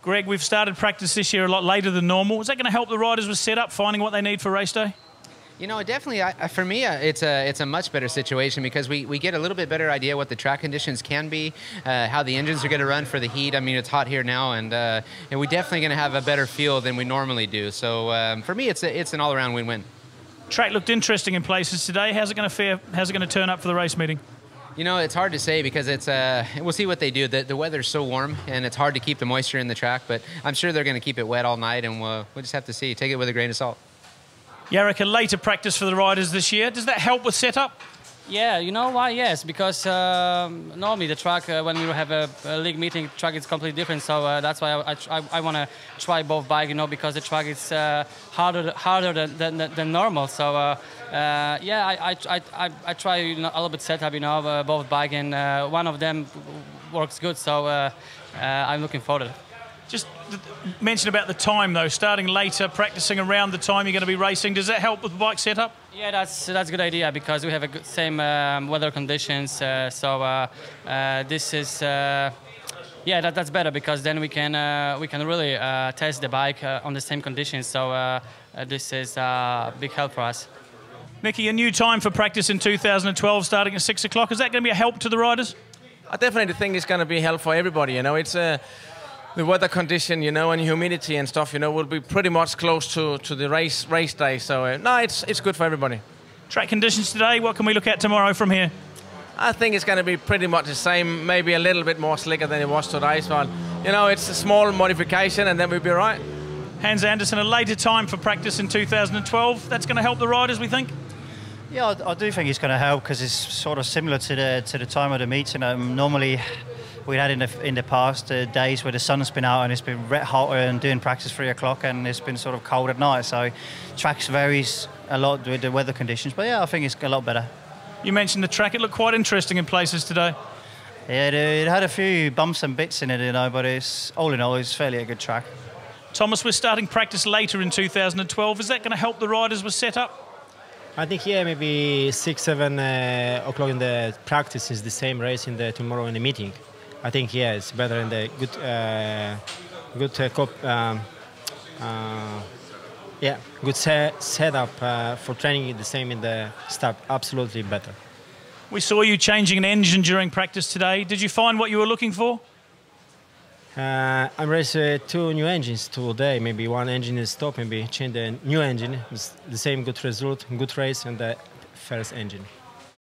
Greg, we've started practice this year a lot later than normal. Is that going to help the riders with setup, finding what they need for race day? You know, definitely, for me, it's a much better situation because we get a little bit better idea what the track conditions can be, how the engines are going to run for the heat. I mean, it's hot here now, and we're definitely going to have a better feel than we normally do. So for me, it's an all-around win-win. Track looked interesting in places today. How's it going to fare? How's it going to turn up for the race meeting? You know, it's hard to say because we'll see what they do. The weather's so warm, and it's hard to keep the moisture in the track, but I'm sure they're going to keep it wet all night, and we'll just have to see. Take it with a grain of salt. Jarek, a later practice for the riders this year. Does that help with setup? Yeah, you know why? Yes, because normally the track, when we have a league meeting, the track is completely different. So that's why I want to try both bike, you know, because the track is harder than normal. So yeah, I try a little bit setup, you know, both bike, and one of them works good. So I'm looking forward to it. Just mention about the time though, starting later, practicing around the time you're going to be racing. Does that help with the bike setup? Yeah, that's a good idea because we have a good, same weather conditions. So this is yeah, that's better because then we can really test the bike on the same conditions. So this is a big help for us. Nicky, a new time for practice in 2012, starting at 6 o'clock. Is that going to be a help to the riders? I definitely think it's going to be a help for everybody. You know, it's the weather condition, you know, and humidity and stuff, you know, will be pretty much close to the race day. So no, it's good for everybody. Track conditions today. What can we look at tomorrow from here? I think it's going to be pretty much the same, maybe a little bit more slicker than it was today. So, you know, it's a small modification, and then we'll be all right. Hans Andersen, a later time for practice in 2012. That's going to help the riders, we think. Yeah, I do think it's going to help because it's sort of similar to the time of the meeting. Normally, we had in the past days where the sun's been out and it's been red hot and doing practice 3 o'clock, and it's been sort of cold at night. So tracks varies a lot with the weather conditions. But yeah, I think it's a lot better. You mentioned the track. It looked quite interesting in places today. Yeah, it had a few bumps and bits in it, you know, but it's all in all, it's fairly a good track. Thomas, we're starting practice later in 2012. Is that going to help the riders with setup? I think, yeah, maybe 6, 7 o'clock in the practice is the same race tomorrow in the meeting. I think, yeah, it's better in the good setup for training. The same in the start, absolutely better. We saw you changing an engine during practice today. Did you find what you were looking for? I'm racing 2 new engines today. Maybe one engine is stopped, maybe change the new engine. It's the same good result, good race, and the first engine.